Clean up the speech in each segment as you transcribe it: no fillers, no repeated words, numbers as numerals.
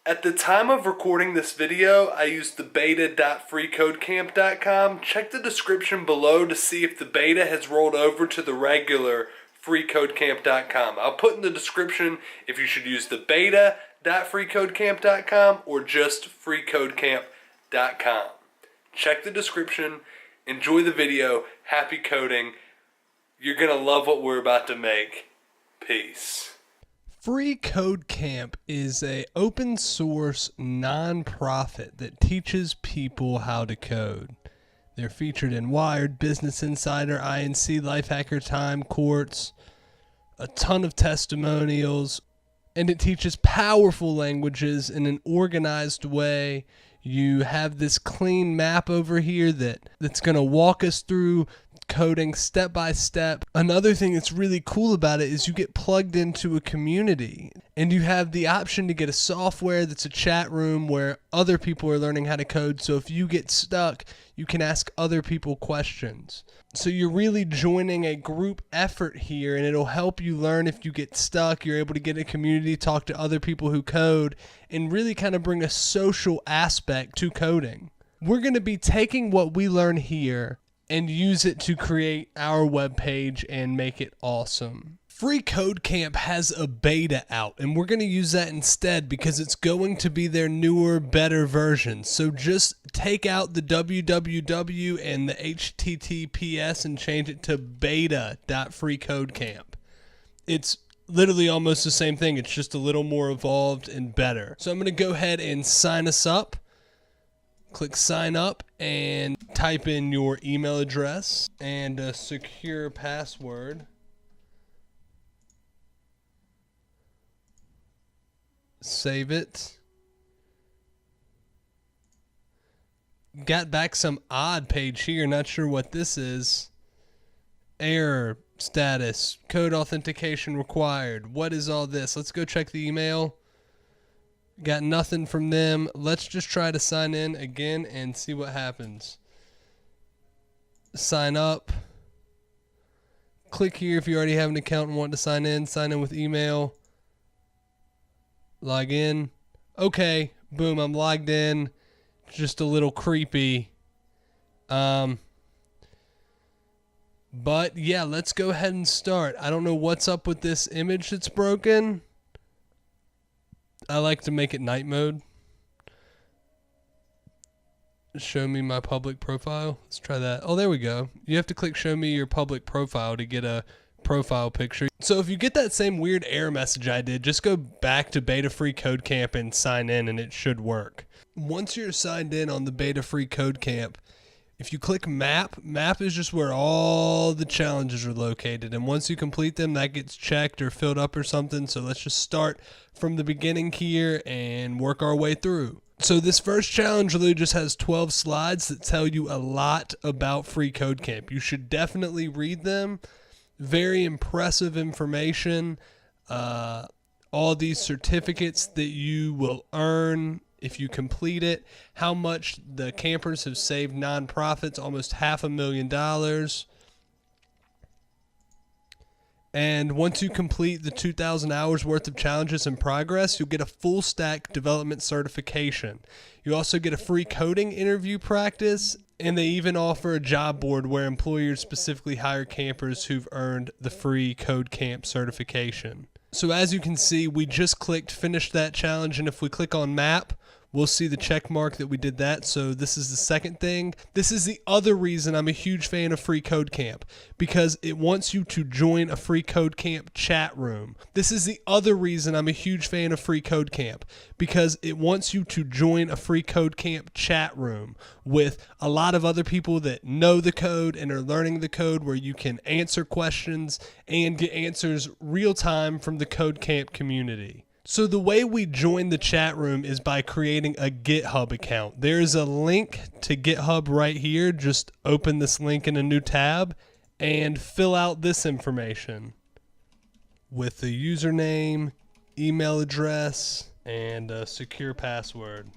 At the time of recording this video, I used the beta.freecodecamp.com. Check the description below to see if the beta has rolled over to the regular freecodecamp.com. I'll put in the description if you should use the beta.freecodecamp.com or just freecodecamp.com. Check the description. Enjoy the video. Happy coding. You're going to love what we're about to make. Peace. Free Code Camp is an open source nonprofit that teaches people how to code. They're featured in Wired, Business Insider, INC, Lifehacker, Time, Quartz, a ton of testimonials, and it teaches powerful languages in an organized way. You have this clean map over here that's going to walk us through coding step by step. Another thing that's really cool about it is you get plugged into a community and you have the option to get a software that's a chat room where other people are learning how to code. So if you get stuck, you can ask other people questions. So you're really joining a group effort here, and it'll help you learn if you get stuck. You're able to get in a community, talk to other people who code, and really kind of bring a social aspect to coding. We're going to be taking what we learn here and use it to create our web page and make it awesome. Free Code Camp has a beta out, and we're going to use that instead because it's going to be their newer, better version. So just take out the www and the https and change it to beta.freecodecamp. It's literally almost the same thing. It's just a little more evolved and better. So I'm going to go ahead and sign us up. Click sign up and type in your email address and a secure password. Save it. Got back some odd page here. Not sure what this is. Error status. Code authentication required. What is all this? Let's go check the email. Got nothing from them. Let's just try to sign in again and see what happens. Sign up. Click here if you already have an account and want to sign in. Sign in with email. Log in. Okay. Boom. I'm logged in. Just a little creepy. But yeah, let's go ahead and start. I don't know what's up with this image that's broken. I like to make it night mode. Show me my public profile. Let's try that. Oh, there we go. You have to click show me your public profile to get a profile picture. So if you get that same weird error message I did, just go back to Beta Free Code Camp and sign in and it should work. Once you're signed in on the Beta Free Code Camp, if you click map is just where all the challenges are located. And once you complete them, that gets checked or filled up or something. So let's just start from the beginning here and work our way through. So this first challenge really just has 12 slides that tell you a lot about Free Code Camp. You should definitely read them. Very impressive information. All these certificates that you will earn if you complete it, how much the campers have saved nonprofits, almost $500,000. And once you complete the 2,000 hours worth of challenges in progress, you'll get a full stack development certification. You also get a free coding interview practice, and they even offer a job board where employers specifically hire campers who've earned the free Code Camp certification. So as you can see, we just clicked finish that challenge, and if we click on map, we'll see the check mark that we did that. So this is the second thing. This is the other reason I'm a huge fan of Free Code Camp, because it wants you to join a Free Code Camp chat room. This is the other reason I'm a huge fan of Free Code Camp, because it wants you to join a Free Code Camp chat room with a lot of other people that know the code and are learning the code, where you can answer questions and get answers real time from the Code Camp community. So the way we join the chat room is by creating a GitHub account. There's a link to GitHub right here. Just open this link in a new tab and fill out this information with the username, email address, and a secure password.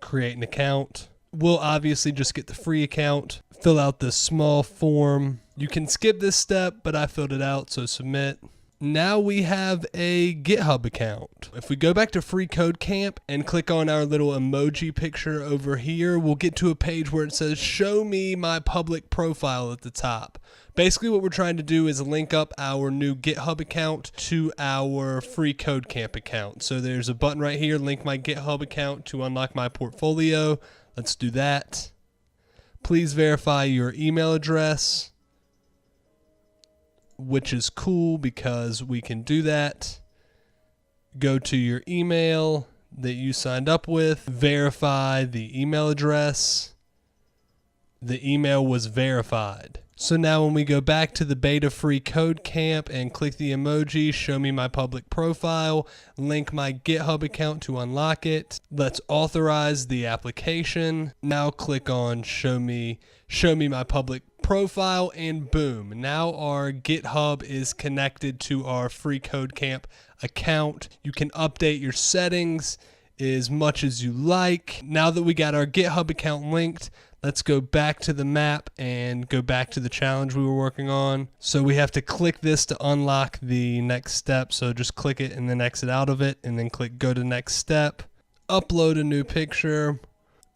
Create an account. We'll obviously just get the free account. Fill out this small form. You can skip this step, but I filled it out, so submit. Now we have a GitHub account. If we go back to Free Code Camp and click on our little emoji picture over here, we'll get to a page where it says show me my public profile at the top. Basically what we're trying to do is link up our new GitHub account to our Free Code Camp account. So there's a button right here, link my GitHub account to unlock my portfolio. Let's do that. Please verify your email address, which is cool because we can do that. Go to your email that you signed up with, verify the email address. The email was verified. So now when we go back to the beta Free Code Camp and click the emoji, show me my public profile, link my GitHub account to unlock it. Let's authorize the application. Now click on show me my public profile, and boom. Now our GitHub is connected to our Free Code Camp account. You can update your settings as much as you like. Now that we got our GitHub account linked, let's go back to the map and go back to the challenge we were working on. So we have to click this to unlock the next step. So just click it and then exit out of it, and then click go to next step. Upload a new picture.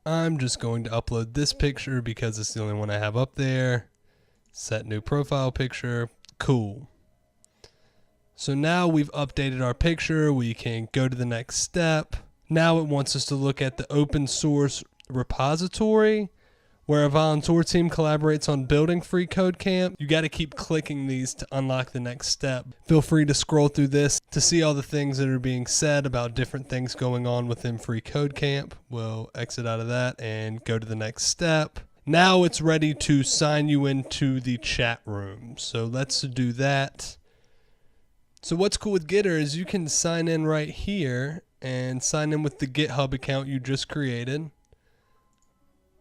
I'm just going to upload this picture because it's the only one I have up there. Set new profile picture. Cool. So now we've updated our picture. We can go to the next step. Now it wants us to look at the open source repository where a volunteer team collaborates on building Free Code Camp. You got to keep clicking these to unlock the next step. Feel free to scroll through this to see all the things that are being said about different things going on within Free Code Camp. We'll exit out of that and go to the next step. Now it's ready to sign you into the chat room. So let's do that. So what's cool with Gitter is you can sign in right here and sign in with the GitHub account you just created.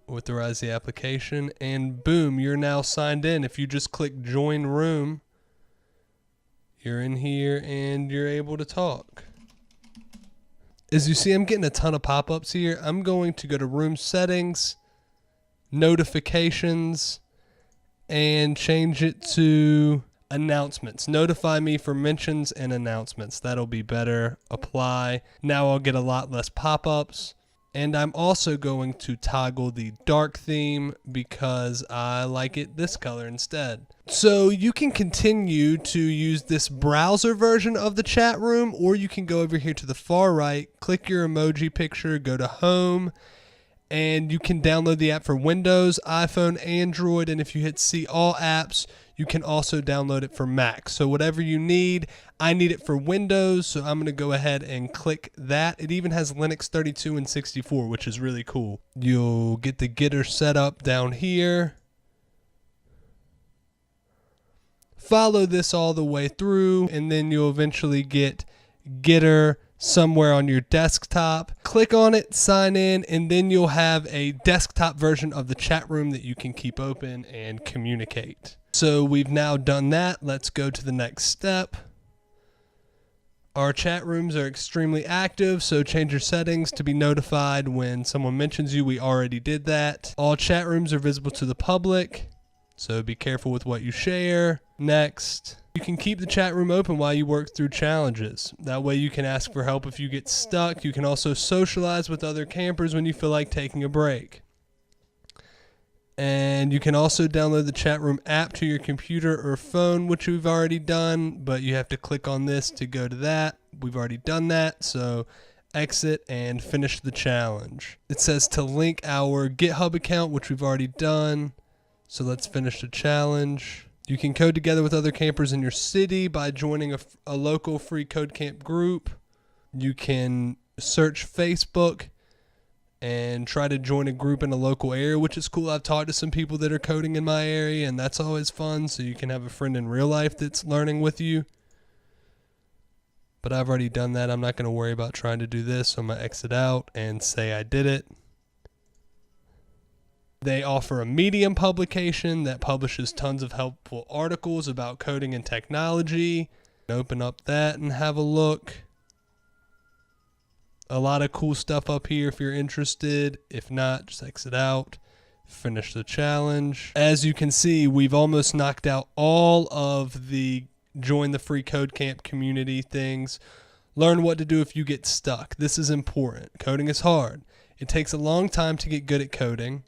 Authorize the application, and boom, you're now signed in. If you just click join room, you're in here and you're able to talk. As you see, I'm getting a ton of pop-ups here. I'm going to go to room settings, notifications, and change it to announcements. Notify me for mentions and announcements. That'll be better. Apply. Now I'll get a lot less pop-ups. And I'm also going to toggle the dark theme because I like it this color instead. So you can continue to use this browser version of the chat room, or you can go over here to the far right, click your emoji picture, go to home, and you can download the app for Windows, iPhone, Android, and if you hit see all apps, you can also download it for Mac. So whatever you need, I need it for Windows, so I'm going to go ahead and click that. It even has Linux 32 and 64, which is really cool. You'll get the Gitter set up down here. Follow this all the way through, and then you'll eventually get Gitter somewhere on your desktop. Click on it, sign in, and then you'll have a desktop version of the chat room that you can keep open and communicate. So we've now done that. Let's go to the next step. Our chat rooms are extremely active, so change your settings to be notified when someone mentions you. We already did that. All chat rooms are visible to the public, so be careful with what you share. Next. You can keep the chat room open while you work through challenges. That way you can ask for help if you get stuck. You can also socialize with other campers when you feel like taking a break. And you can also download the chat room app to your computer or phone, which we've already done, but you have to click on this to go to that. We've already done that, so exit and finish the challenge. It says to link our GitHub account, which we've already done, so let's finish the challenge. You can code together with other campers in your city by joining a local Free Code Camp group. You can search Facebook and try to join a group in a local area, which is cool. I've talked to some people that are coding in my area, and that's always fun, so you can have a friend in real life that's learning with you. But I've already done that. I'm not going to worry about trying to do this, so I'm going to exit out and say I did it. They offer a Medium publication that publishes tons of helpful articles about coding and technology. Open up that and have a look. A lot of cool stuff up here if you're interested. If not, just exit out. Finish the challenge. As you can see, we've almost knocked out all of the join the free code camp community things. Learn what to do if you get stuck. This is important. Coding is hard. It takes a long time to get good at coding.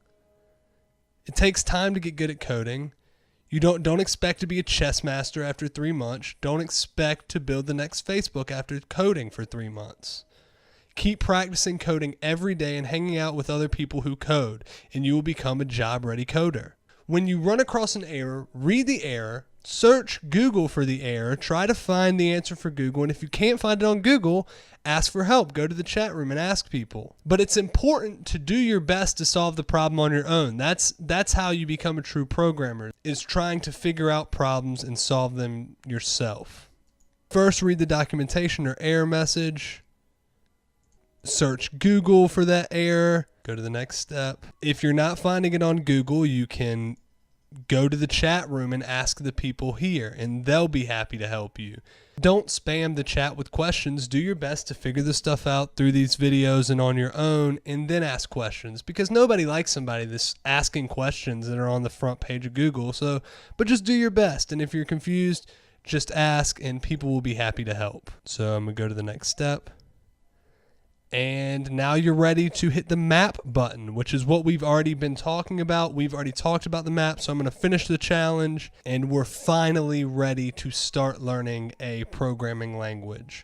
You don't expect to be a chess master after 3 months. Don't expect to build the next Facebook after coding for 3 months. Keep practicing coding every day and hanging out with other people who code, and you will become a job-ready coder. When you run across an error, read the error, search Google for the error, try to find the answer for Google, and if you can't find it on Google, ask for help. Go to the chat room and ask people. But it's important to do your best to solve the problem on your own. That's how you become a true programmer, is trying to figure out problems and solve them yourself. First, read the documentation or error message. Search Google for that error. Go to the next step. If you're not finding it on Google, you can go to the chat room and ask the people here, and they'll be happy to help you. Don't spam the chat with questions. Do your best to figure the stuff out through these videos and on your own, and then ask questions, because nobody likes somebody that's asking questions that are on the front page of Google. But just do your best, and if you're confused, just ask, and people will be happy to help. So I'm going to go to the next step. And now you're ready to hit the map button, which is what we've already been talking about. We've already talked about the map, so I'm going to finish the challenge, and we're finally ready to start learning a programming language.